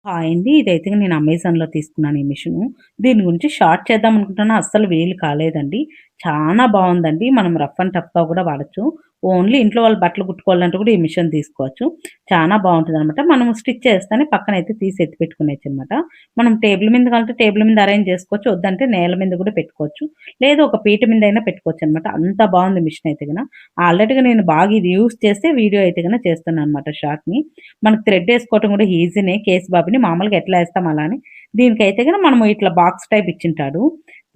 Hi అండి. ఇదైతే నేను అమెజాన్‌లో తీసుకున్నాను ఈ మిషను. దీని గురించి షార్ట్ చేద్దాం అనుకుంటున్నా అస్సలు వీలు కాలేదండి. చానా బావుందండి. మనం రఫ్ అండ్ టఫ్‌గా కూడా వాడొచ్చు. ఓన్లీ ఇంట్లో వాళ్ళు బట్టలు కుట్టుకోవాలంటే కూడా ఈ మిషన్ తీసుకోవచ్చు. చానా బావుంటదనమాట. మనం స్టిచ్ చేస్తేనే పక్కనైతే తీసి ఎత్తి పెట్టుకునేయొచ్చనమాట. మనం టేబుల్ మీద కావాలంటే టేబుల్ మీద అరేంజ్ చేసుకోవచ్చు. వద్దంటే నేల మీద కూడా పెట్టుకోవచ్చు. లేదు ఒక పీట మీదైనా పెట్టుకోవచ్చనమాట. అంత బావుంది మిషన్ అయితే గిన. ఆల్రెడీగా నేను బాగా ఇది యూజ్ చేస్తే వీడియో అయితే గిన చేస్తున్నాననమాట షార్ట్‌ని. మనకు థ్రెడ్ ఏసుకోవటం కూడా ఈజీనే. కేస్ బాబిని మామూలుగా ఎట్లా ఏస్తాం అలానే. దీనికైతే గన మనము ఇట్లా బాక్స్ టైప్ ఇచ్చింటాడు.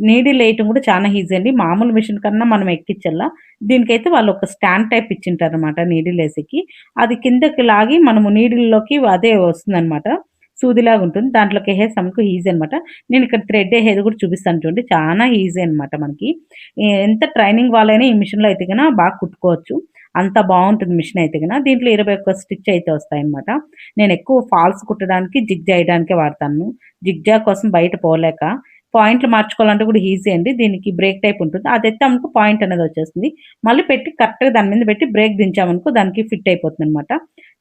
నీడిల్ ఏయటం కూడా చానా ఈజీ అండి. మామూలు మిషన్ కన్నా మనం ఎక్కిచ్చల్లా. దీనికైతే వాళ్ళు ఒక స్టాండ్ టైప్ ఇచ్చింటారనమాట నీడిల్ ఏసేకి. అది కిందకి లాగి మనము నీడిల్‌లోకి అదే వస్తుందనమాట. సూదిలాగా ఉంటుంది. దాంట్లోకి ఎసేసామనుకో ఈజీ అనమాట. నేను ఇక్కడ థ్రెడ్ ఏసేది కూడా చూపిస్తాను చూడండి. చానా ఈజీ అనమాట మనకి. ఎంత ట్రైనింగ్ వాళ్ళైనా ఈ మిషన్‌లో అయితే గన బాగా కుట్టుకోవచ్చు. అంత బావుంటుంది మిషన్ అయితే గిన. దీంట్లో 21 స్టిచ్ అయితే వస్తాయన్నమాట. నేనెక్కువ ఫాల్స్ కుట్టడానికి, జిగ్ జేయడానికే వాడతాను. జిగ్‌జాగ్ కోసం బయట పోలేక. పాయింట్లు మార్చుకోవాలంటే కూడా ఈజీ అండి. దీనికి బ్రేక్ టైప్ ఉంటుంది. అదెత్తామనుకో పాయింట్ అనేది వచ్చేస్తుంది. మళ్ళీ పెట్టి కరెక్ట్‌గా దాని మీద పెట్టి బ్రేక్ దించామనుకో దానికి ఫిట్ అయిపోతుందన్నమాట.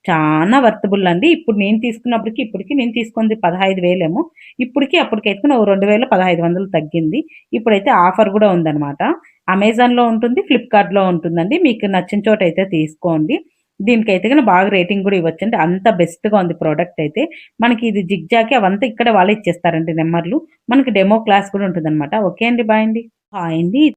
చానా వర్తబుల్ అండి. ఇప్పుడు నేను తీసుకున్నప్పటికి, ఇప్పటికి నేను తీసుకుంది 15,000 ఏమో. ఇప్పటికి అప్పటికైతే ఓ 2,000, 1,500 తగ్గింది. ఇప్పుడైతే ఆఫర్ గూడా ఉందన్నమాట. అమెజాన్‌లో ఉంటుంది. ఫ్లిప్‌కార్ట్‌లో ఉంటుందండి. మీకు నచ్చిన చోటైతే తీసుకోండి. దీనికైతే గన బాగా రేటింగ్ గూడా ఇవ్వచ్చండి. అంత బెస్ట్‌గా ఉంది ప్రొడక్ట్ అయితే. మనకి ఇది జిగ్‌జాగ్‌కి అవంతా ఇక్కడే వాళ్ళే ఇచ్చేస్తారండి నెంబర్లు. మనకి డెమో క్లాస్ కూడా ఉంటదనమాట. ఓకే అండి. బాయ్ అండి. హాయ్ అండి.